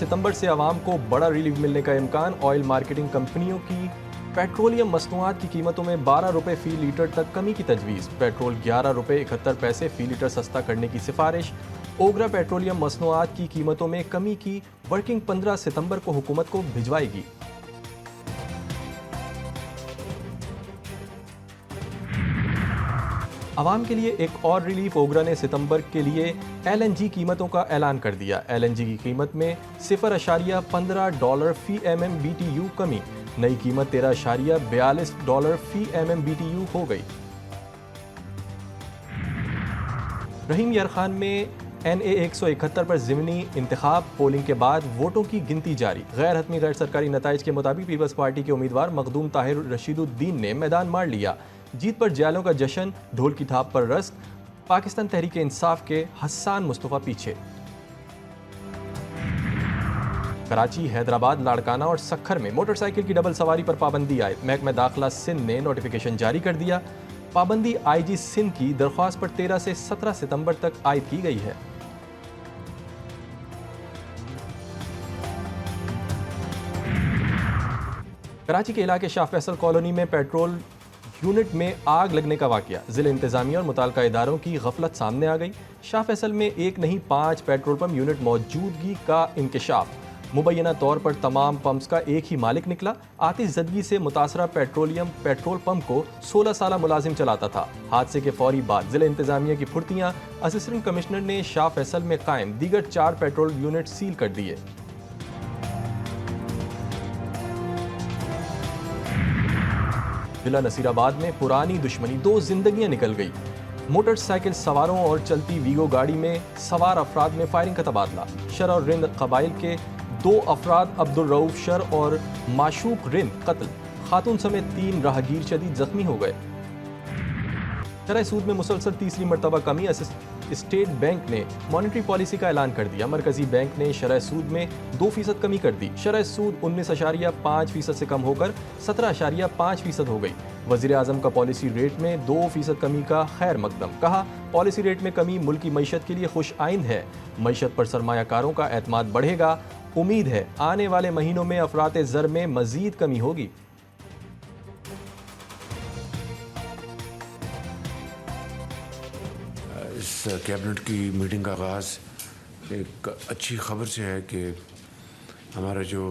सितंबर से आवाम को बड़ा रिलीफ मिलने का इम्कान। ऑयल मार्केटिंग कंपनियों की पेट्रोलियम मसनूआत की कीमतों में 12 रुपये फी लीटर तक कमी की तजवीज़। पेट्रोल 11 रुपये 71 पैसे फी लीटर सस्ता करने की सिफारिश। ओगरा पेट्रोलियम मसनूआत की कीमतों में कमी की वर्किंग 15 सितंबर को हुकूमत को भिजवाएगी। आवाम के लिए एक और रिलीफ। ओगरा ने सितंबर के लिए LNG कीमतों का ऐलान कर दिया। LNG की कीमत में $0.15 फी MMBTU कमी। नई कीमत $13.42 फी MMBTU हो गई। रहीम यार खान में NA 171 पर ज़िमनी इंतखाब। पोलिंग के बाद वोटों की गिनती जारी। गैर हतमी गैर सरकारी नताइज के मुताबिक पीपल्स पार्टी के उम्मीदवार मखदूम ताहिर रशीदुद्दीन ने मैदान मार लिया। जीत पर जयालों का जश्न, ढोल की थाप पर रस्क। पाकिस्तान तहरीक इंसाफ के हस्सान मुस्तफ़ा पीछे। कराची, हैदराबाद, लाड़काना और सक्खर में मोटरसाइकिल की डबल सवारी पर पाबंदी आए। महकमा दाखिला सिंध ने नोटिफिकेशन जारी कर दिया। पाबंदी IG सिंध की दरख्वास्त पर 13 से 17 सितंबर तक आयद की गई है। कराची के इलाके शाह फैसल कॉलोनी में पेट्रोल यूनिट में आग लगने का वाकया। जिला इंतजामिया और मुताल्लिका इदारों की गफलत सामने आ गई। शाह फैसल में एक नहीं 5 पेट्रोल पंप यूनिट मौजूदगी का इंकशाफ। मुबैना तौर पर तमाम पंप्स का एक ही मालिक निकला। आतिशज़दगी से मुतासरा पेट्रोल पंप को 16 साल मुलाजिम चलाता था। हादसे के फौरी बाद जिला इंतजामिया की फुर्तियाँ। असिस्टेंट कमिश्नर ने शाह फैसल में कायम दीगर 4 पेट्रोल यूनिट सील कर दिए। जिला नसीराबाद में पुरानी दुश्मनी, 2 जिंदगियां निकल गई। मोटरसाइकिल सवारों और चलती वीगो गाड़ी में सवार अफराद में फायरिंग का तबादला। शर और रिंद कबाइल के 2 अफराद अब्दुल रऊफ शर और माशूक रिंद कत्ल। खातून समेत 3 राहगीर शदीद जख्मी हो गए। शरह सूद में मुसलसल तीसरी मरतबा कमी। स्टेट बैंक ने मॉनेटरी पॉलिसी का ऐलान कर दिया। मरकजी बैंक ने शरह सूद में 2% कमी कर दी। शरह सूद 19.5% से कम होकर 17.5% हो गई। वज़ीर आज़म का पॉलिसी रेट में 2% कमी का खैर मकदम। कहा, पॉलिसी रेट में कमी मुल्क की मईशत के लिए खुश आइंद है। मईशत पर सरमायाकारों का एतमाद बढ़ेगा। उम्मीद है आने वाले महीनों में अफरात ज़र में मज़ीद कमी होगी। इस कैबिनेट की मीटिंग का आगाज़ एक अच्छी खबर से है कि हमारा जो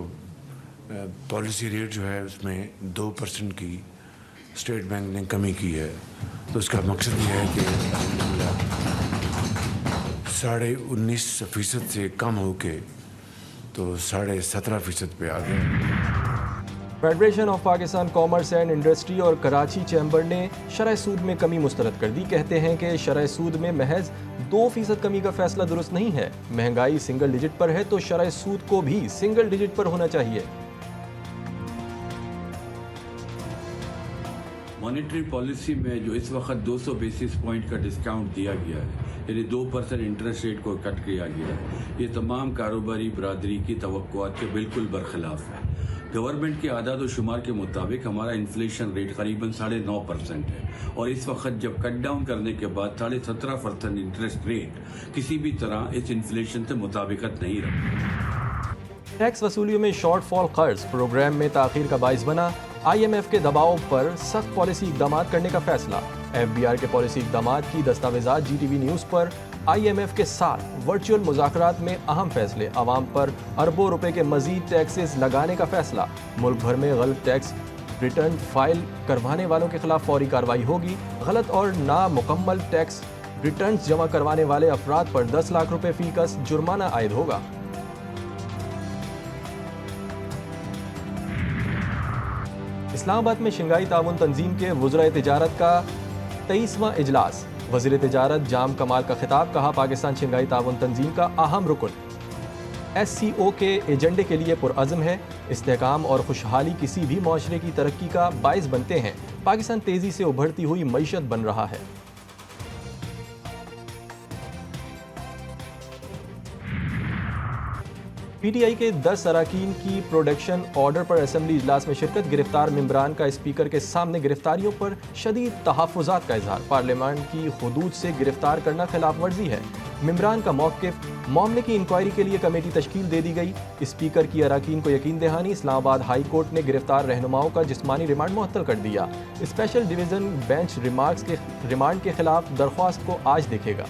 पॉलिसी रेट जो है उसमें 2% की स्टेट बैंक ने कमी की है। तो उसका मकसद ये है कि 19.5% से कम होके तो 17.5% पे आ गया। Federation of Pakistan commerce and industry और कराची चैम्बर ने शरह सूद में कमी मुस्तरद कर दी। कहते हैं कि शरह सूद में महज 2% कमी का फैसला दुरुस्त नहीं है। महंगाई सिंगल डिजिट पर है तो शरह सूद को भी सिंगल डिजिट पर होना चाहिए। मॉनेटरी पॉलिसी में जो इस वक्त 200 बेसिस पॉइंट का डिस्काउंट दिया गया है, यानी 2% इंटरेस्ट रेट को कट किया गया है, ये तमाम कारोबारी बरादरी की तवक्कुआत के बिल्कुल बरखिलाफ है। गवर्नमेंट के आदाद व शुमार के मुताबिक हमारा इन्फ्लेशन रेट करीबन 9.5% है और इस वक्त जब कट डाउन करने के बाद 17.5% इंटरेस्ट रेट किसी भी तरह इस इन्फ्लेशन से मुताबिकत नहीं रखता। टैक्स वसूलियों में शॉर्टफॉल कर्ज प्रोग्राम में ताखीर का बाइस बना। IMF के दबाव पर सख्त पॉलिसी इकदाम करने का फैसला। FBR के पॉलिसी इकदाम की दस्तावेजात GTV न्यूज़ पर। IMF के साथ वर्चुअल मुज़ाकरात में अहम फैसले। आवाम पर अरबों रुपए के मजीद टैक्सेस लगाने का फैसला। मुल्क भर में गलत टैक्स रिटर्न फाइल करवाने वालों के खिलाफ फौरी कार्रवाई होगी। गलत और नामुकम्मल टैक्स रिटर्न जमा करवाने वाले अफराद पर 10 लाख रुपए फी का जुर्माना आयद होगा। इस्लामाबाद में शंघाई ताउन तंजीम के वुज़राए तिजारत का 23वां इजलास। वज़ीर तिजारत जाम कमाल का खिताब। कहा, पाकिस्तान शंघाई ताउन तंजीम का अहम रुकन SCO के एजेंडे के लिए पुरअज़्म है। इस्तेहकाम और खुशहाली किसी भी माशरे की तरक्की का बाइस बनते हैं। पाकिस्तान तेज़ी से उभरती हुई मईशत बन रहा है। PTI के 10 अरकान की प्रोडक्शन ऑर्डर पर असेंबली इजलास में शिरकत। गिरफ्तार मेंबरान का स्पीकर के सामने गिरफ्तारियों पर शदीद तहफ़्फ़ुज़ात का इजहार। पार्लियामेंट की हुदूद से गिरफ्तार करना खिलाफ वर्जी है। मिमरान का मौक़िफ़, मामले की इंक्वायरी के लिए कमेटी तश्कील दे दी गई। स्पीकर की अरकान को यकीन दहानी, इस्लामाबाद हाई कोर्ट ने गिरफ्तार रहनुमाओं का जिस्मानी रिमांड मुअत्तल कर दिया। स्पेशल डिवीज़न बेंच रिमांड के खिलाफ दरख्वास्त को आज देखेगा।